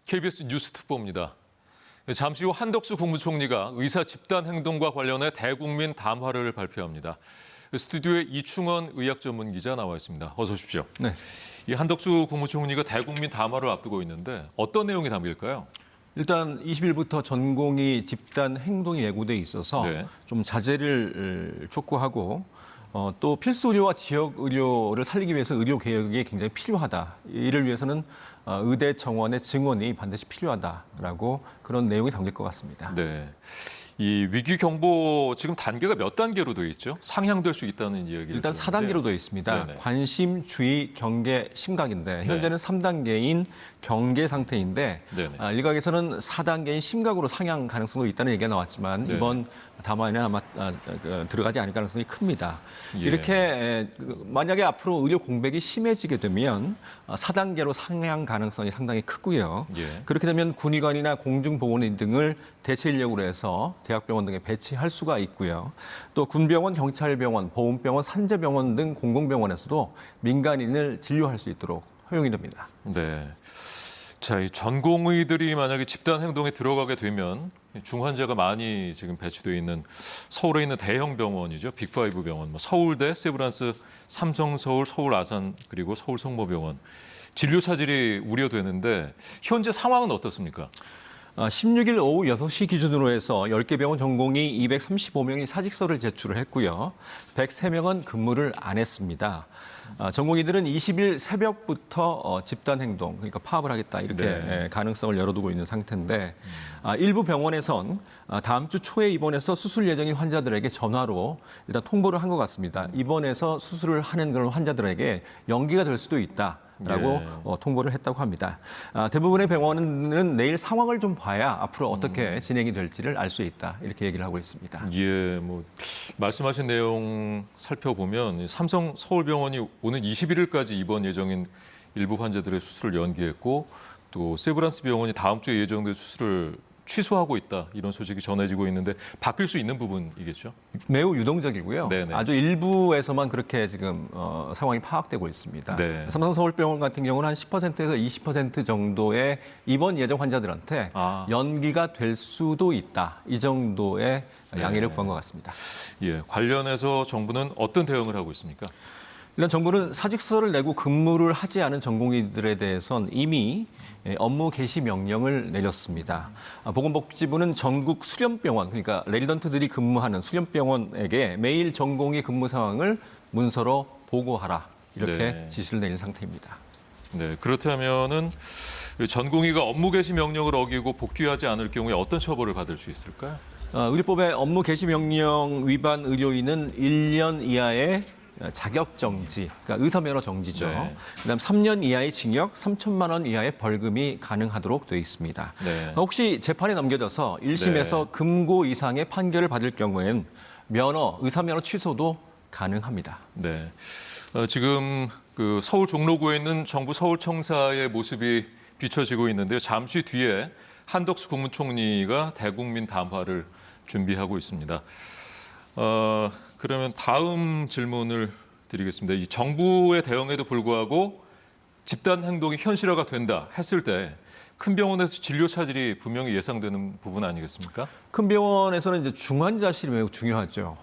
KBS 뉴스 특보입니다. 잠시 후 한덕수 국무총리가 의사 집단 행동과 관련해 대국민 담화를 발표합니다. 스튜디오에 이충원 의학 전문 기자 나와 있습니다. 어서 오십시오. 네. 이 한덕수 국무총리가 대국민 담화를 앞두고 있는데 어떤 내용이 담길까요? 일단 20일부터 전공의 집단 행동이 예고돼 있어서 좀 자제를 촉구하고 또 필수 의료와 지역 의료를 살리기 위해서 의료 개혁이 굉장히 필요하다. 이를 위해서는 의대 정원의 증원이 반드시 필요하다라고 그런 내용이 담길 것 같습니다. 네. 이 위기 경보 지금 단계가 몇 단계로 되어 있죠? 상향될 수 있다는 이야기를 일단 4단계로 되어 있습니다. 네네. 관심, 주의, 경계, 심각인데 현재는 3단계인 경계 상태인데 일각에서는 4단계인 심각으로 상향 가능성도 있다는 얘기가 나왔지만 이번 담화에는 아마 들어가지 않을 가능성이 큽니다. 이렇게 만약에 앞으로 의료 공백이 심해지게 되면 4단계로 상향 가능성이 상당히 크고요. 그렇게 되면 군의관이나 공중보건인 등을 대체 인력으로 해서 대학병원 등에 배치할 수가 있고요. 또 군병원, 경찰병원, 보훈병원, 산재병원 등 공공병원에서도 민간인을 진료할 수 있도록 허용이 됩니다. 네. 자, 이 전공의들이 만약에 집단 행동에 들어가게 되면 중환자가 많이 지금 배치되어 있는 서울에 있는 대형 병원이죠. 빅5 병원, 서울대, 세브란스, 삼성서울, 서울 아산 그리고 서울 성모병원 진료 차질이 우려되는데 현재 상황은 어떻습니까? 16일 오후 6시 기준으로 해서 10개 병원 전공의 235명이 사직서를 제출을 했고요. 103명은 근무를 안 했습니다. 전공의들은 20일 새벽부터 집단 행동, 그러니까 파업을 하겠다 이렇게 가능성을 열어두고 있는 상태인데 일부 병원에선 다음 주 초에 입원해서 수술 예정인 환자들에게 전화로 일단 통보를 한 것 같습니다. 입원해서 수술을 하는 그런 환자들에게 연기가 될 수도 있다. 라고 통보를 했다고 합니다. 대부분의 병원은 내일 상황을 좀 봐야 앞으로 어떻게 진행이 될지를 알 수 있다. 이렇게 얘기를 하고 있습니다. 예, 말씀하신 내용 살펴보면 삼성 서울병원이 오는 21일까지 입원 예정인 일부 환자들의 수술을 연기했고 또 세브란스 병원이 다음 주에 예정된 수술을 취소하고 있다 이런 소식이 전해지고 있는데 바뀔 수 있는 부분이겠죠? 매우 유동적이고요. 아주 일부에서만 그렇게 지금 상황이 파악되고 있습니다. 삼성 서울병원 같은 경우는 한 10%에서 20% 정도의 입원 예정 환자들한테 연기가 될 수도 있다. 이 정도의 양해를 구한 것 같습니다. 예, 관련해서 정부는 어떤 대응을 하고 있습니까? 일단 정부는 사직서를 내고 근무를 하지 않은 전공의들에 대해선 이미 업무 개시 명령을 내렸습니다. 보건복지부는 전국 수련병원, 그러니까 레지던트들이 근무하는 수련병원에게 매일 전공의 근무 상황을 문서로 보고하라 이렇게 지시를 내린 상태입니다. 네, 그렇다면은 전공의가 업무 개시 명령을 어기고 복귀하지 않을 경우에 어떤 처벌을 받을 수 있을까요? 의료법의 업무 개시 명령 위반 의료인은 1년 이하의 자격 정지, 그러니까 의사면허 정지죠. 그다음 3년 이하의 징역, 3천만 원 이하의 벌금이 가능하도록 되어 있습니다. 혹시 재판에 넘겨져서 1심에서 금고 이상의 판결을 받을 경우엔 의사면허 취소도 가능합니다. 네, 지금 그 서울 종로구에 있는 정부 서울청사의 모습이 비춰지고 있는데요. 잠시 뒤에 한덕수 국무총리가 대국민 담화를 준비하고 있습니다. 그러면 다음 질문을 드리겠습니다. 이 정부의 대응에도 불구하고 집단 행동이 현실화가 된다 했을 때 큰 병원에서 진료 차질이 분명히 예상되는 부분 아니겠습니까? 큰 병원에서는 이제 중환자실이 매우 중요하죠.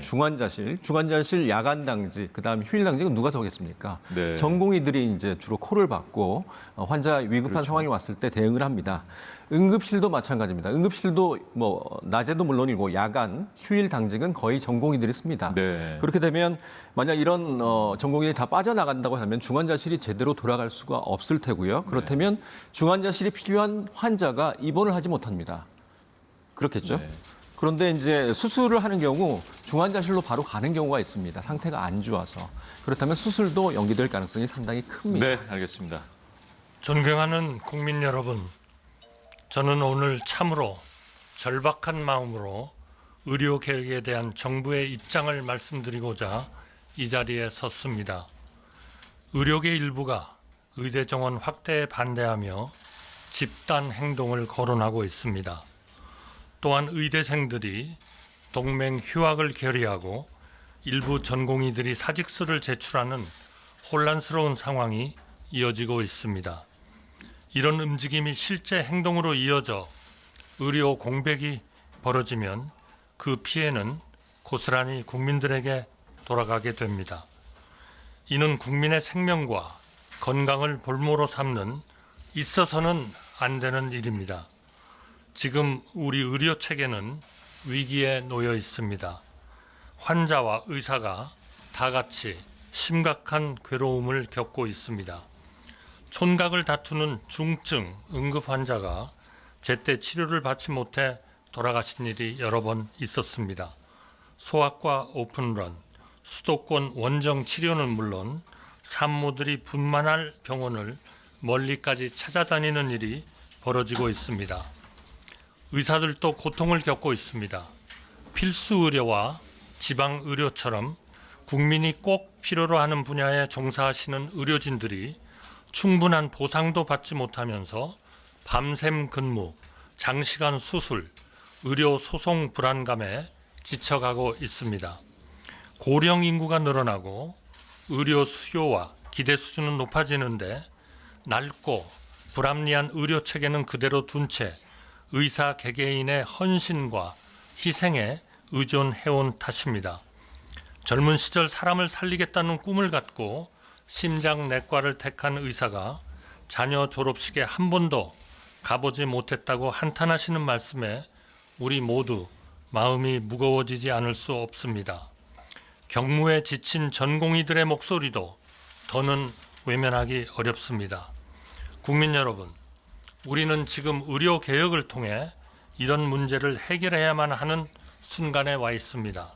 중환자실 야간 당직, 그다음 휴일 당직은 누가 서겠습니까? 전공의들이 이제 주로 콜을 받고 환자 위급한 상황이 왔을 때 대응을 합니다. 응급실도 마찬가지입니다. 응급실도 낮에도 물론이고 야간, 휴일 당직은 거의 전공의들이 씁니다. 그렇게 되면 만약 이런 전공의들이 다 빠져나간다고 하면 중환자실이 제대로 돌아갈 수가 없을 테고요. 그렇다면 중환자실이 필요한 환자가 입원을 하지 못합니다. 그렇겠죠? 그런데 이제 수술을 하는 경우 중환자실로 바로 가는 경우가 있습니다. 상태가 안 좋아서. 그렇다면 수술도 연기될 가능성이 상당히 큽니다. 네, 알겠습니다. 존경하는 국민 여러분, 저는 오늘 참으로 절박한 마음으로 의료 개혁에 대한 정부의 입장을 말씀드리고자 이 자리에 섰습니다. 의료계 일부가 의대 정원 확대에 반대하며 집단 행동을 거론하고 있습니다. 또한 의대생들이 동맹 휴학을 결의하고 일부 전공의들이 사직서를 제출하는 혼란스러운 상황이 이어지고 있습니다. 이런 움직임이 실제 행동으로 이어져 의료 공백이 벌어지면 그 피해는 고스란히 국민들에게 돌아가게 됩니다. 이는 국민의 생명과 건강을 볼모로 삼는 있어서는 안 되는 일입니다. 지금 우리 의료 체계는 위기에 놓여 있습니다. 환자와 의사가 다 같이 심각한 괴로움을 겪고 있습니다. 촌각을 다투는 중증 응급 환자가 제때 치료를 받지 못해 돌아가신 일이 여러 번 있었습니다. 소아과 오픈런, 수도권 원정 치료는 물론 산모들이 분만할 병원을 멀리까지 찾아다니는 일이 벌어지고 있습니다. 의사들도 고통을 겪고 있습니다. 필수 의료와 지방 의료처럼 국민이 꼭 필요로 하는 분야에 종사하시는 의료진들이 충분한 보상도 받지 못하면서 밤샘 근무, 장시간 수술, 의료 소송 불안감에 지쳐가고 있습니다. 고령 인구가 늘어나고 의료 수요와 기대 수준은 높아지는데 낡고 불합리한 의료 체계는 그대로 둔 채 의사 개개인의 헌신과 희생에 의존해온 탓입니다. 젊은 시절 사람을 살리겠다는 꿈을 갖고 심장내과를 택한 의사가 자녀 졸업식에 한 번도 가보지 못했다고 한탄하시는 말씀에 우리 모두 마음이 무거워지지 않을 수 없습니다. 경무에 지친 전공의들의 목소리도 더는 외면하기 어렵습니다. 국민 여러분, 우리는 지금 의료 개혁을 통해 이런 문제를 해결해야만 하는 순간에 와 있습니다.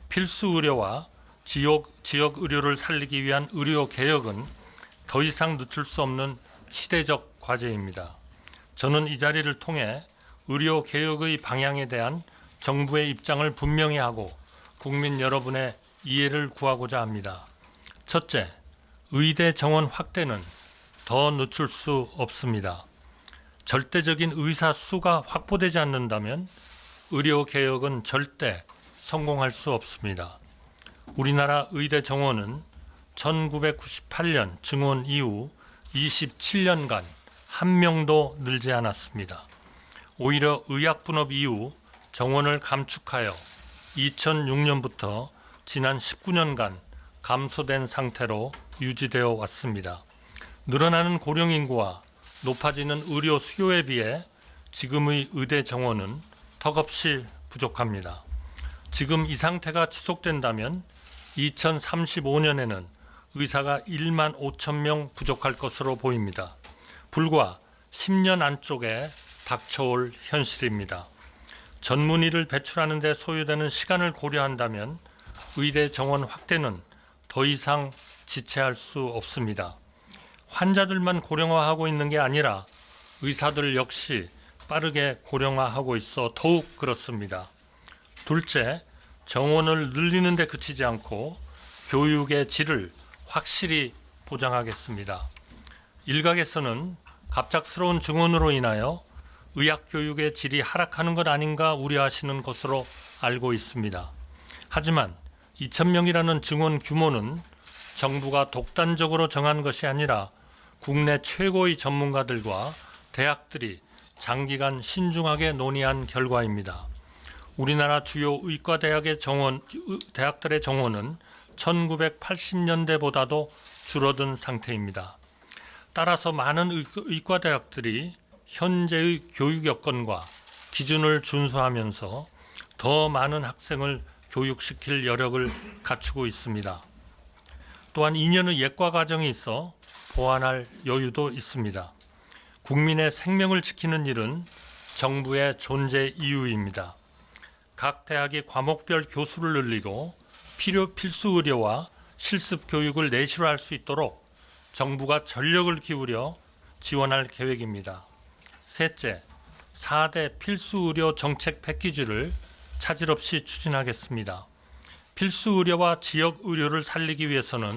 필수 의료와 지역 의료를 살리기 위한 의료 개혁은 더 이상 늦출 수 없는 시대적 과제입니다. 저는 이 자리를 통해 의료 개혁의 방향에 대한 정부의 입장을 분명히 하고 국민 여러분의 이해를 구하고자 합니다. 첫째, 의대 정원 확대는 더 늦출 수 없습니다. 절대적인 의사 수가 확보되지 않는다면 의료 개혁은 절대 성공할 수 없습니다. 우리나라 의대 정원은 1998년 증원 이후 27년간 한 명도 늘지 않았습니다. 오히려 의학분업 이후 정원을 감축하여 2006년부터 지난 19년간 감소된 상태로 유지되어 왔습니다. 늘어나는 고령 인구와 높아지는 의료 수요에 비해 지금의 의대 정원은 턱없이 부족합니다. 지금 이 상태가 지속된다면 2035년에는 의사가 1만 5천 명 부족할 것으로 보입니다. 불과 10년 안쪽에 닥쳐올 현실입니다. 전문의를 배출하는 데 소요되는 시간을 고려한다면 의대 정원 확대는 더 이상 지체할 수 없습니다. 환자들만 고령화하고 있는 게 아니라 의사들 역시 빠르게 고령화하고 있어 더욱 그렇습니다. 둘째, 정원을 늘리는 데 그치지 않고 교육의 질을 확실히 보장하겠습니다. 일각에서는 갑작스러운 증원으로 인하여 의학 교육의 질이 하락하는 것 아닌가 우려하시는 것으로 알고 있습니다. 하지만 2,000명이라는 증원 규모는 정부가 독단적으로 정한 것이 아니라 국내 최고의 전문가들과 대학들이 장기간 신중하게 논의한 결과입니다. 우리나라 주요 의과대학의 대학들의 정원은 1980년대보다도 줄어든 상태입니다. 따라서 많은 의과대학들이 현재의 교육 여건과 기준을 준수하면서 더 많은 학생을 교육시킬 여력을 갖추고 있습니다. 또한 2년의 예과 과정이 있어 보완할 여유도 있습니다. 국민의 생명을 지키는 일은 정부의 존재 이유입니다. 각 대학이 과목별 교수를 늘리고 필수 의료와 실습 교육을 내실화할 수 있도록 정부가 전력을 기울여 지원할 계획입니다. 셋째, 4대 필수 의료 정책 패키지를 차질 없이 추진하겠습니다. 필수 의료와 지역 의료를 살리기 위해서는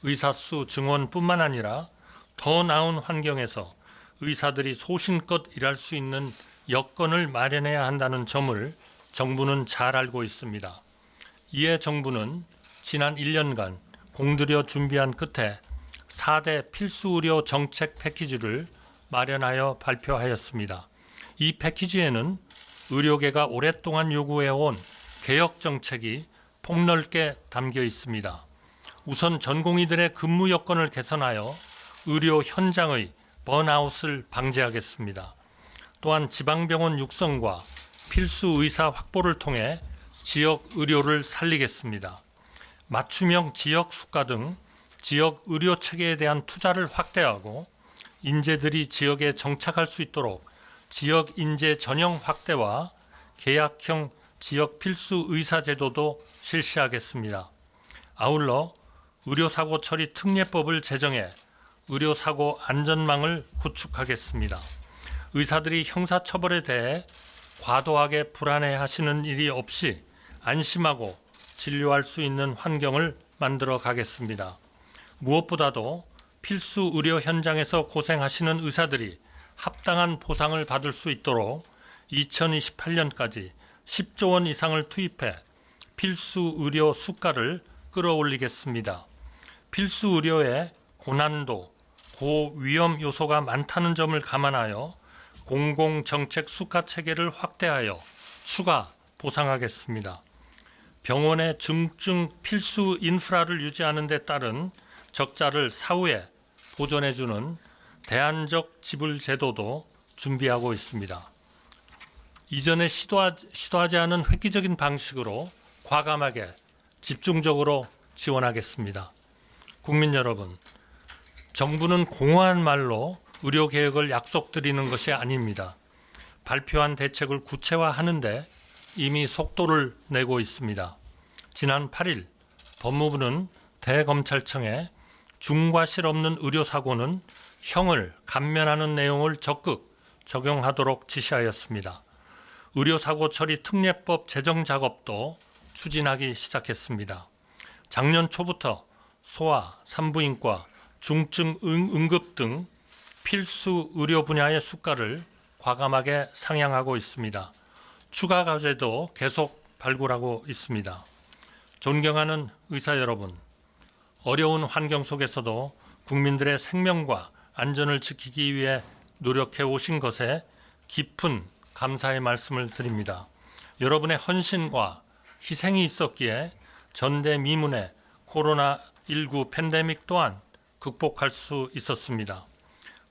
의사수 증원뿐만 아니라 더 나은 환경에서 의사들이 소신껏 일할 수 있는 여건을 마련해야 한다는 점을 정부는 잘 알고 있습니다. 이에 정부는 지난 1년간 공들여 준비한 끝에 4대 필수 의료 정책 패키지를 마련하여 발표하였습니다. 이 패키지에는 의료계가 오랫동안 요구해온 개혁 정책이 폭넓게 담겨 있습니다. 우선 전공의들의 근무 여건을 개선하여 의료 현장의 번아웃을 방지하겠습니다. 또한 지방병원 육성과 필수 의사 확보를 통해 지역 의료를 살리겠습니다. 맞춤형 지역 수가 등 지역 의료 체계에 대한 투자를 확대하고 인재들이 지역에 정착할 수 있도록 지역 인재 전형 확대와 계약형 지역 필수 의사 제도도 실시하겠습니다. 아울러 의료사고 처리 특례법을 제정해 의료사고 안전망을 구축하겠습니다. 의사들이 형사처벌에 대해 과도하게 불안해하시는 일이 없이 안심하고 진료할 수 있는 환경을 만들어 가겠습니다. 무엇보다도 필수 의료 현장에서 고생하시는 의사들이 합당한 보상을 받을 수 있도록 2028년까지 10조 원 이상을 투입해 필수 의료 수가를 끌어올리겠습니다. 필수 의료에 고난도, 고위험 요소가 많다는 점을 감안하여 공공정책 수가 체계를 확대하여 추가 보상하겠습니다. 병원의 중증 필수 인프라를 유지하는 데 따른 적자를 사후에 보전해주는 대안적 지불 제도도 준비하고 있습니다. 이전에 시도하지 않은 획기적인 방식으로 과감하게 집중적으로 지원하겠습니다. 국민 여러분, 정부는 공허한 말로 의료개혁을 약속드리는 것이 아닙니다. 발표한 대책을 구체화하는데 이미 속도를 내고 있습니다. 지난 8일 법무부는 대검찰청에 중과실 없는 의료사고는 형을 감면하는 내용을 적극 적용하도록 지시하였습니다. 의료사고 처리 특례법 제정 작업도 추진하기 시작했습니다. 작년 초부터 소아, 산부인과, 중증 응급 등 필수 의료 분야의 수가를 과감하게 상향하고 있습니다. 추가 과제도 계속 발굴하고 있습니다. 존경하는 의사 여러분, 어려운 환경 속에서도 국민들의 생명과 안전을 지키기 위해 노력해 오신 것에 깊은 감사의 말씀을 드립니다. 여러분의 헌신과 희생이 있었기에 전대미문의 코로나19 팬데믹 또한 극복할 수 있었습니다.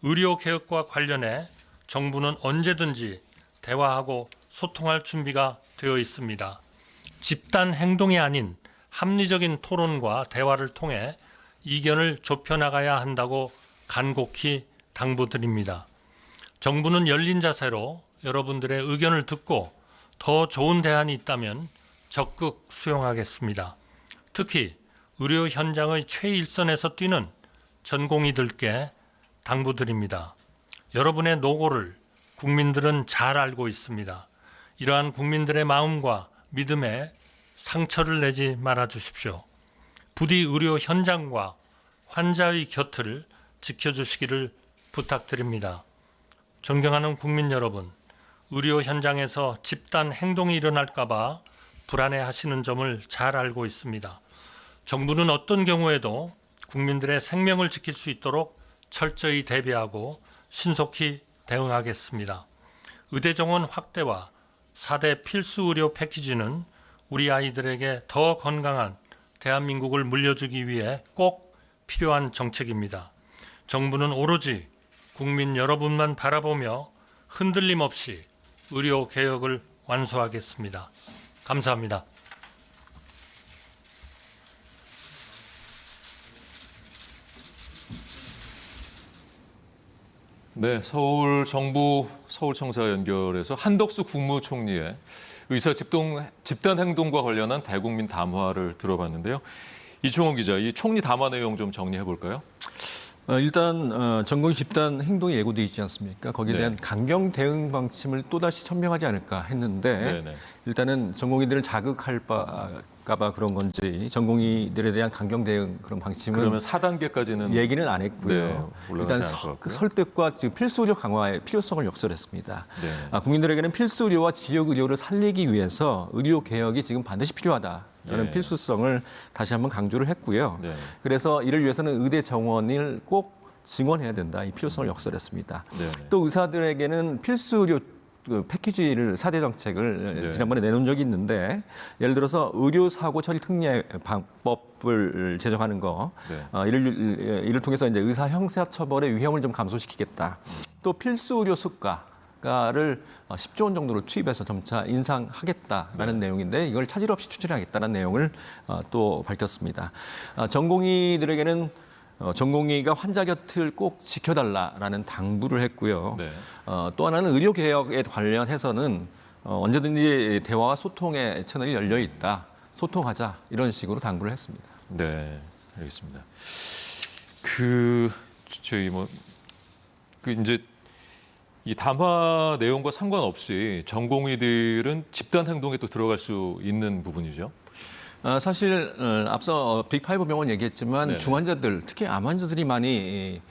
의료개혁과 관련해 정부는 언제든지 대화하고 소통할 준비가 되어 있습니다. 집단 행동이 아닌 합리적인 토론과 대화를 통해 이견을 좁혀나가야 한다고 간곡히 당부드립니다. 정부는 열린 자세로 여러분들의 의견을 듣고 더 좋은 대안이 있다면 적극 수용하겠습니다. 특히 의료 현장의 최일선에서 뛰는 전공의들께 당부드립니다. 여러분의 노고를 국민들은 잘 알고 있습니다. 이러한 국민들의 마음과 믿음에 상처를 내지 말아 주십시오. 부디 의료 현장과 환자의 곁을 지켜주시기를 부탁드립니다. 존경하는 국민 여러분, 의료 현장에서 집단 행동이 일어날까 봐 불안해하시는 점을 잘 알고 있습니다. 정부는 어떤 경우에도 국민들의 생명을 지킬 수 있도록 철저히 대비하고 신속히 대응하겠습니다. 의대 정원 확대와 4대 필수 의료 패키지는 우리 아이들에게 더 건강한 대한민국을 물려주기 위해 꼭 필요한 정책입니다. 정부는 오로지 국민 여러분만 바라보며 흔들림 없이 의료 개혁을 완수하겠습니다. 감사합니다. 네, 서울 정부 서울청사 연결해서 한덕수 국무총리의 의사 집단 행동과 관련한 대국민 담화를 들어봤는데요. 이충원 기자, 이 총리 담화 내용 좀 정리해 볼까요? 일단 전공의 집단 행동이 예고돼 있지 않습니까? 거기에 대한 강경 대응 방침을 또다시 천명하지 않을까 했는데 일단은 전공의들을 자극할까 봐 그런 건지 전공의들에 대한 강경 대응 그런 방침은 그러면 4단계까지는 얘기는 안 했고요. 일단 설득과 필수 의료 강화의 필요성을 역설했습니다. 국민들에게는 필수 의료와 지역 의료를 살리기 위해서 의료 개혁이 지금 반드시 필요하다. 라는 필수성을 다시 한번 강조를 했고요. 그래서 이를 위해서는 의대 정원을 꼭 증언해야 된다. 이 필요성을 역설했습니다. 네. 또 의사들에게는 필수 의료 패키지를 4대 정책을 네. 지난번에 내놓은 적이 있는데 예를 들어서 의료사고 처리 특례 방법을 제정하는 거 네. 이를 통해서 이제 의사 형사처벌의 위험을 좀 감소시키겠다. 또 필수 의료 수가를 10조 원 정도로 투입해서 점차 인상하겠다라는 내용인데 이걸 차질 없이 추진하겠다는 내용을 또 밝혔습니다. 전공의들에게는 전공의가 환자 곁을 꼭 지켜달라라는 당부를 했고요. 네. 또 하나는 의료 개혁에 관련해서는 언제든지 대화와 소통의 채널이 열려 있다. 소통하자 이런 식으로 당부를 했습니다. 네, 알겠습니다. 저희 이제 이 담화 내용과 상관없이 전공의들은 집단 행동에 또 들어갈 수 있는 부분이죠. 사실 앞서 빅5 병원 얘기했지만 네네. 중환자들, 특히 암 환자들이 많이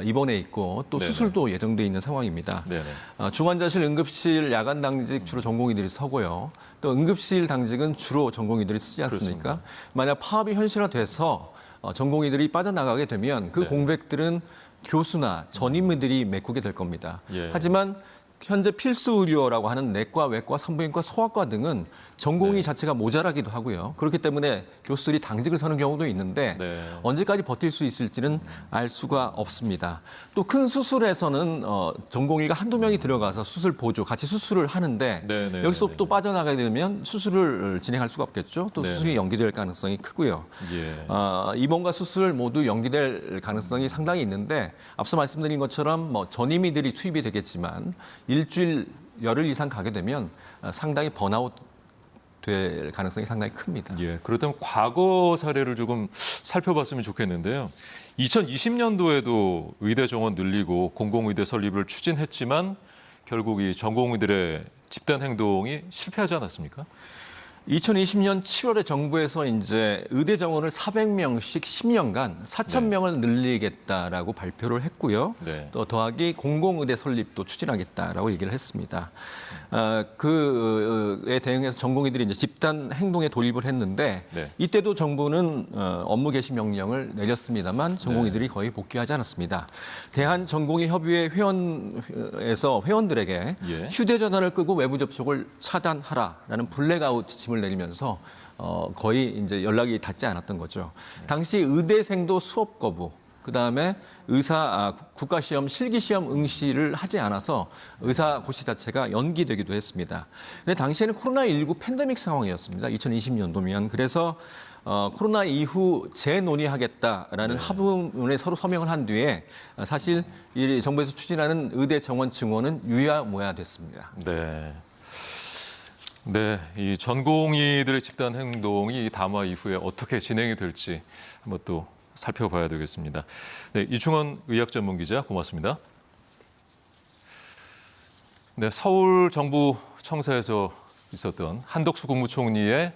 입원해 있고 또 네네. 수술도 예정돼 있는 상황입니다. 네네. 중환자실, 응급실, 야간 당직 주로 전공의들이 서고요. 또 응급실 당직은 주로 전공의들이 쓰지 않습니까? 그렇습니다. 만약 파업이 현실화돼서 전공의들이 빠져나가게 되면 그 네. 공백들은 교수나 전임의들이 메꾸게 될 겁니다. 예. 하지만 현재 필수 의료라고 하는 내과, 외과, 산부인과, 소아과 등은 전공의 네. 자체가 모자라기도 하고요. 그렇기 때문에 교수들이 당직을 서는 경우도 있는데 네. 언제까지 버틸 수 있을지는 알 수가 없습니다. 또 큰 수술에서는 전공의가 한두 명이 들어가서 수술 보조, 같이 수술을 하는데 네, 네, 여기서 네, 또 빠져나가게 되면 수술을 진행할 수가 없겠죠. 또 네, 수술이 연기될 가능성이 크고요. 예. 입원과 수술 모두 연기될 가능성이 상당히 있는데 앞서 말씀드린 것처럼 전임의들이 투입이 되겠지만 일주일 열흘 이상 가게 되면 상당히 번아웃 될 가능성이 상당히 큽니다. 예, 그렇다면 과거 사례를 조금 살펴봤으면 좋겠는데요. 2020년도에도 의대 정원 늘리고 공공의대 설립을 추진했지만 결국 이 전공의들의 집단 행동이 실패하지 않았습니까? 2020년 7월에 정부에서 이제 의대 정원을 400명씩 10년간 4,000명을 늘리겠다라고 발표를 했고요. 네. 또 더하기 공공의대 설립도 추진하겠다라고 얘기를 했습니다. 그에 대응해서 전공의들이 이제 집단 행동에 돌입을 했는데 네. 이때도 정부는 업무 개시 명령을 내렸습니다만 전공의들이 거의 복귀하지 않았습니다. 대한전공의협의회 회원에서 회원들에게 예. 휴대전화를 끄고 외부 접촉을 차단하라라는 블랙아웃 지침을 내리면서 거의 이제 연락이 닿지 않았던 거죠. 당시 의대생도 수업 거부, 그다음에 국가시험 실기시험 응시를 하지 않아서 의사 고시 자체가 연기되기도 했습니다. 근데 당시에는 코로나19 팬데믹 상황이었습니다. 2020년도면. 그래서 코로나 이후 재논의하겠다라는 합의문에 서로 서명을 한 뒤에 사실 이 정부에서 추진하는 의대 정원 증원은 유야무야됐습니다. 네. 네, 이 전공의들의 집단 행동이 담화 이후에 어떻게 진행이 될지 한번 또 살펴봐야 되겠습니다. 네, 이충원 의학전문기자 고맙습니다. 네, 서울 정부 청사에서 있었던 한덕수 국무총리의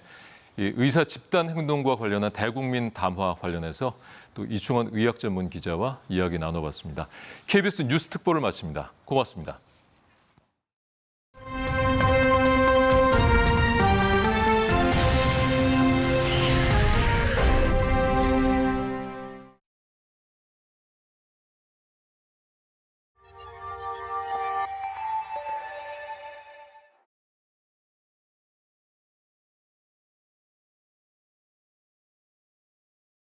이 의사 집단 행동과 관련한 대국민 담화 관련해서 또 이충원 의학전문기자와 이야기 나눠봤습니다. KBS 뉴스 특보를 마칩니다. 고맙습니다.